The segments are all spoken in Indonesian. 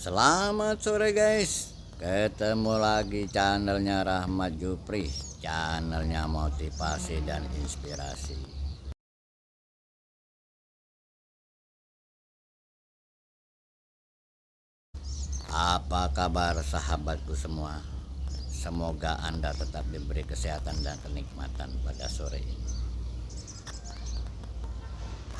Selamat sore guys, ketemu lagi channelnya Rahmat Jupri, channelnya motivasi dan inspirasi. Apa kabar sahabatku semua? Semoga Anda tetap diberi kesehatan dan kenikmatan pada sore ini.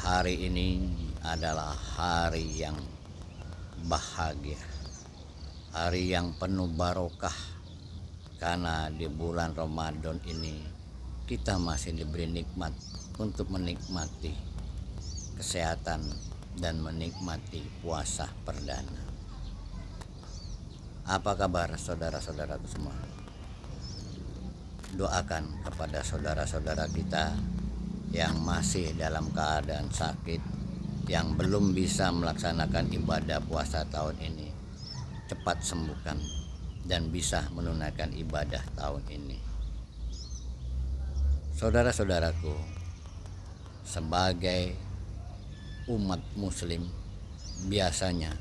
Hari ini adalah hari yang bahagia, hari yang penuh barokah, karena di bulan Ramadan ini kita masih diberi nikmat untuk menikmati kesehatan dan menikmati puasa perdana. Apa kabar saudara-saudaraku semua? Doakan kepada saudara-saudara kita yang masih dalam keadaan sakit, yang belum bisa melaksanakan ibadah puasa tahun ini, cepat sembuhkan dan bisa menunaikan ibadah tahun ini. Saudara-saudaraku, sebagai umat muslim, biasanya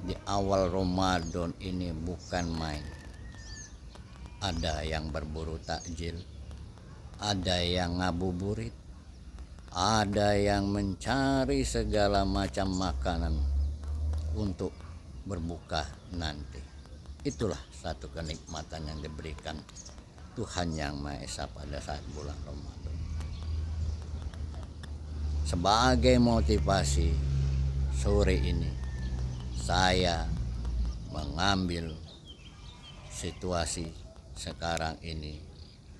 di awal Ramadan ini bukan main. Ada yang berburu takjil, ada yang ngabuburit, ada yang mencari segala macam makanan untuk berbuka nanti. Itulah satu kenikmatan yang diberikan Tuhan Yang Maha Esa pada saat bulan Ramadan. Sebagai motivasi, sore ini saya mengambil situasi sekarang ini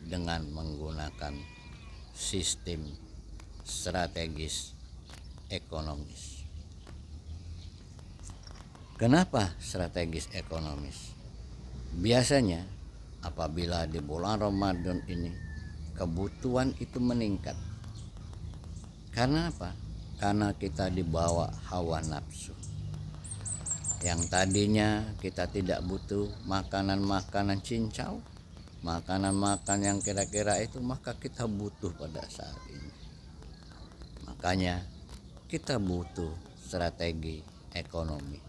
dengan menggunakan sistem strategis ekonomis. Kenapa strategis ekonomis? Biasanya apabila di bulan Ramadan ini kebutuhan itu meningkat. Karena apa? Karena kita dibawa hawa nafsu. Yang tadinya kita tidak butuh makanan-makanan cincau, makanan-makanan yang kira-kira itu, maka kita butuh pada saat ini. Makanya kita butuh strategi ekonomi.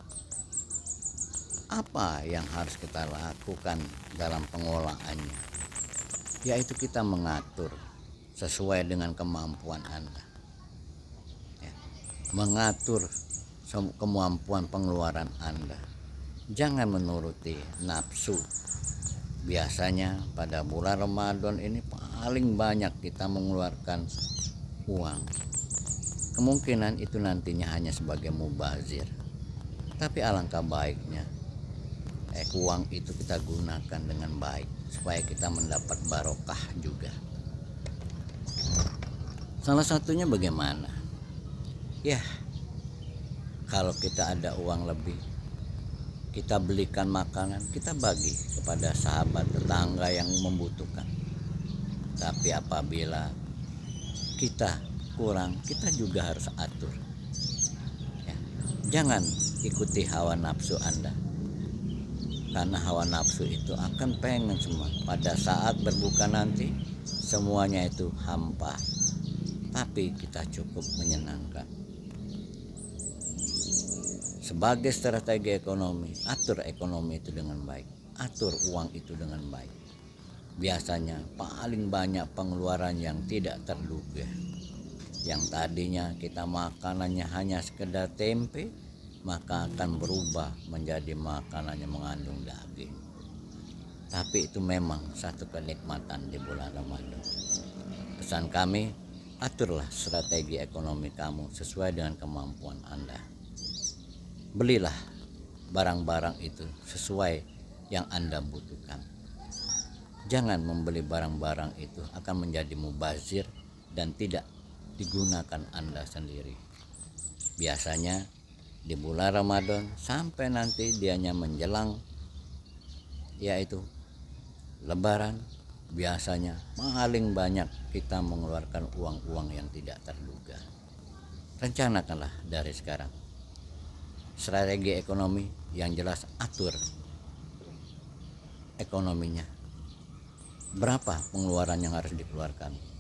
Apa yang harus kita lakukan dalam pengolahannya? Yaitu kita mengatur sesuai dengan kemampuan Anda. Ya, mengatur kemampuan pengeluaran Anda. Jangan menuruti nafsu. Biasanya pada bulan Ramadan ini paling banyak kita mengeluarkan uang. Kemungkinan itu nantinya hanya sebagai mubazir. Tapi alangkah baiknya uang itu kita gunakan dengan baik supaya kita mendapat barokah juga. Salah satunya bagaimana? Ya, kalau kita ada uang lebih, kita belikan makanan, kita bagi kepada sahabat tetangga yang membutuhkan. Tapi apabila kita kurang, kita juga harus atur. Ya, jangan ikuti hawa nafsu Anda, karena hawa nafsu itu akan pengen semua. Pada saat berbuka nanti semuanya itu hampa, tapi kita cukup menyenangkan. Sebagai strategi ekonomi, atur ekonomi itu dengan baik, atur uang itu dengan baik. Biasanya paling banyak pengeluaran yang tidak terduga. Yang tadinya kita makanannya hanya sekedar tempe, maka akan berubah menjadi makanan yang mengandung daging. Tapi itu memang satu kenikmatan di bulan Ramadan. Pesan kami, aturlah strategi ekonomi kamu sesuai dengan kemampuan Anda. Belilah barang-barang itu sesuai yang Anda butuhkan. Jangan membeli barang-barang itu akan menjadi mubazir dan tidak digunakan Anda sendiri. Biasanya di bulan Ramadan sampai nanti dianya menjelang yaitu Lebaran, biasanya paling banyak kita mengeluarkan uang-uang yang tidak terduga. Rencanakanlah dari sekarang strategi ekonomi yang jelas, atur ekonominya. Berapa pengeluaran yang harus dikeluarkan?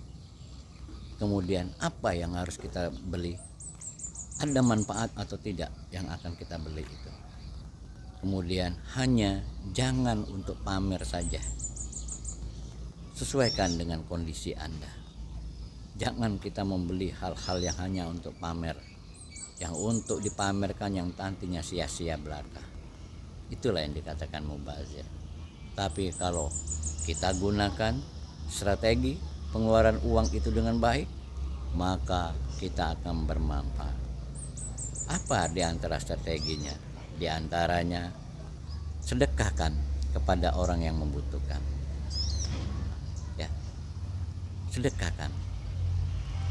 Kemudian apa yang harus kita beli? Ada manfaat atau tidak yang akan kita beli itu? Kemudian hanya jangan untuk pamer saja. Sesuaikan dengan kondisi Anda. Jangan kita membeli hal-hal yang hanya untuk pamer, yang untuk dipamerkan yang nantinya sia-sia belaka. Itulah yang dikatakan mubazir. Tapi kalau kita gunakan strategi pengeluaran uang itu dengan baik, maka kita akan bermanfaat. Apa di antara strateginya? Di antaranya sedekahkan kepada orang yang membutuhkan. Ya, sedekahkan.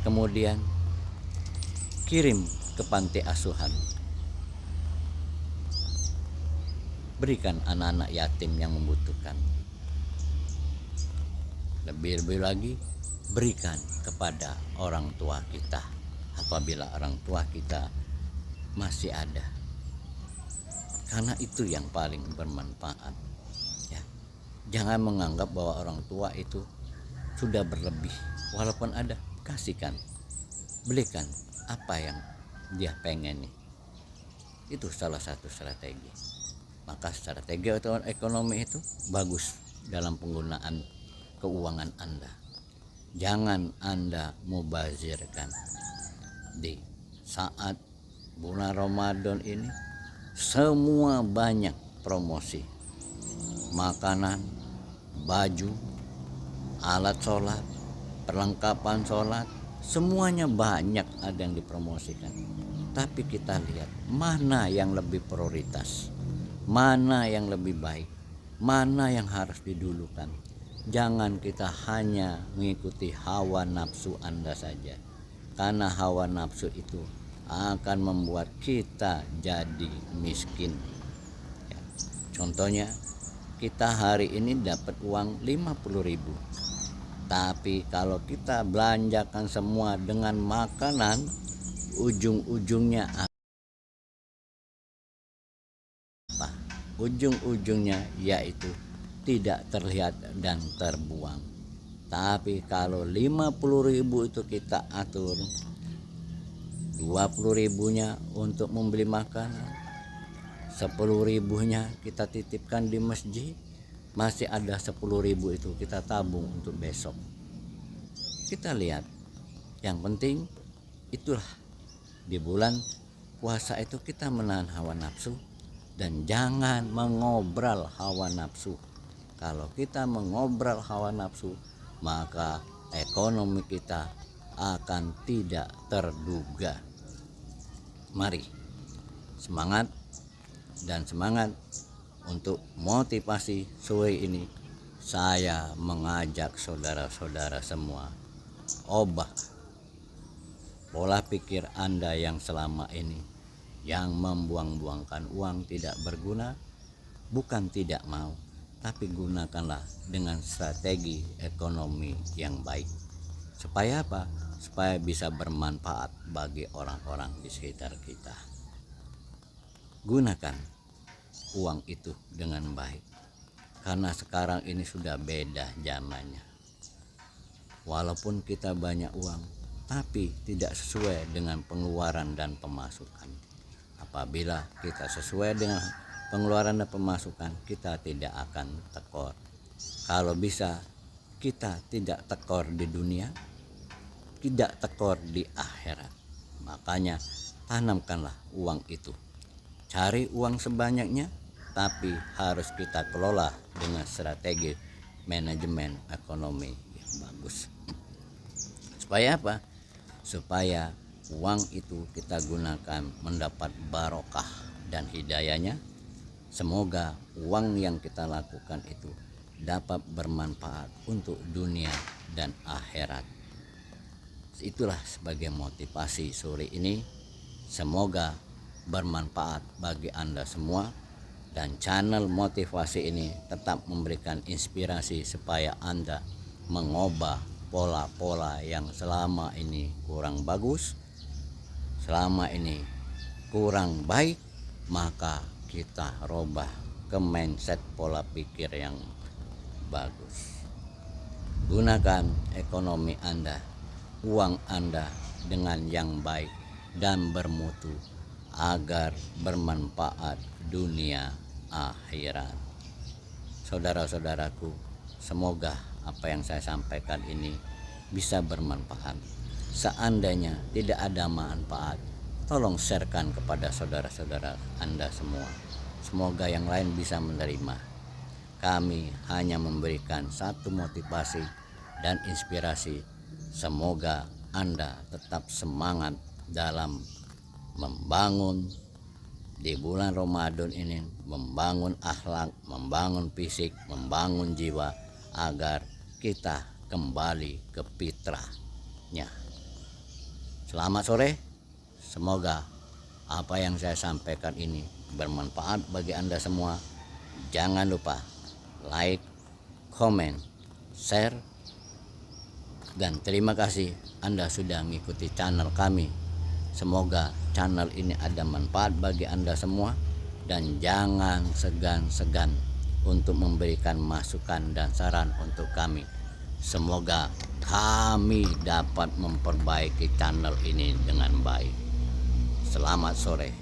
Kemudian kirim ke panti asuhan. Berikan anak-anak yatim yang membutuhkan. Lebih-lebih lagi, berikan kepada orang tua kita apabila orang tua kita masih ada, karena itu yang paling bermanfaat. Ya, jangan menganggap bahwa orang tua itu sudah berlebih. Walaupun ada, kasihkan, belikan apa yang dia pengen nih. Itu salah satu strategi. Maka strategi ekonomi itu bagus dalam penggunaan keuangan Anda. Jangan Anda mubazirkan. Di saat bulan Ramadan ini semua banyak promosi. Makanan, baju, alat sholat, perlengkapan sholat, semuanya banyak ada yang dipromosikan. Tapi kita lihat mana yang lebih prioritas, mana yang lebih baik, mana yang harus didulukan. Jangan kita hanya mengikuti hawa nafsu Anda saja, karena hawa nafsu itu akan membuat kita jadi miskin. Ya, contohnya kita hari ini dapat uang 50.000, tapi kalau kita belanjakan semua dengan makanan, ujung-ujungnya apa? Ujung-ujungnya yaitu tidak terlihat dan terbuang. Tapi kalau 50.000 itu kita atur, 20.000-nya untuk membeli makanan, 10.000-nya kita titipkan di masjid, masih ada 10.000 itu kita tabung untuk besok. Kita lihat, yang penting itulah di bulan puasa itu kita menahan hawa nafsu dan jangan mengobral hawa nafsu. Kalau kita mengobral hawa nafsu, maka ekonomi kita akan tidak terduga. Mari semangat dan semangat untuk motivasi sore ini. Saya mengajak saudara-saudara semua, ubah pola pikir Anda yang selama ini yang membuang-buangkan uang tidak berguna. Bukan tidak mau, tapi gunakanlah dengan strategi ekonomi yang baik. Supaya apa? Supaya bisa bermanfaat bagi orang-orang di sekitar kita. Gunakan uang itu dengan baik, karena sekarang ini sudah beda zamannya. Walaupun kita banyak uang, tapi tidak sesuai dengan pengeluaran dan pemasukan. Apabila kita sesuai dengan pengeluaran dan pemasukan, kita tidak akan tekor. Kalau bisa kita tidak tekor di dunia, tidak tekor di akhirat. Makanya tanamkanlah uang itu. Cari uang sebanyaknya, tapi harus kita kelola dengan strategi manajemen ekonomi yang bagus. Supaya apa? Supaya uang itu kita gunakan mendapat barokah dan hidayahnya. Semoga uang yang kita lakukan itu dapat bermanfaat untuk dunia dan akhirat. Itulah sebagai motivasi sore ini. Semoga bermanfaat bagi Anda semua, dan channel motivasi ini tetap memberikan inspirasi supaya Anda mengubah pola-pola yang selama ini kurang bagus, selama ini kurang baik, maka kita robah ke mindset pola pikir yang bagus. Gunakan ekonomi Anda, uang Anda dengan yang baik dan bermutu agar bermanfaat dunia akhirat. Saudara-saudaraku, semoga apa yang saya sampaikan ini bisa bermanfaat. Seandainya tidak ada manfaat, tolong sharekan kepada saudara-saudara Anda semua. Semoga yang lain bisa menerima. Kami hanya memberikan satu motivasi dan inspirasi. Semoga Anda tetap semangat dalam membangun di bulan Ramadan ini, membangun akhlak, membangun fisik, membangun jiwa, agar kita kembali ke fitrahnya. Selamat sore, semoga apa yang saya sampaikan ini bermanfaat bagi Anda semua. Jangan lupa like, comment, share, dan terima kasih Anda sudah mengikuti channel kami. Semoga channel ini ada manfaat bagi Anda semua, dan jangan segan-segan untuk memberikan masukan dan saran untuk kami. Semoga kami dapat memperbaiki channel ini dengan baik. Selamat sore.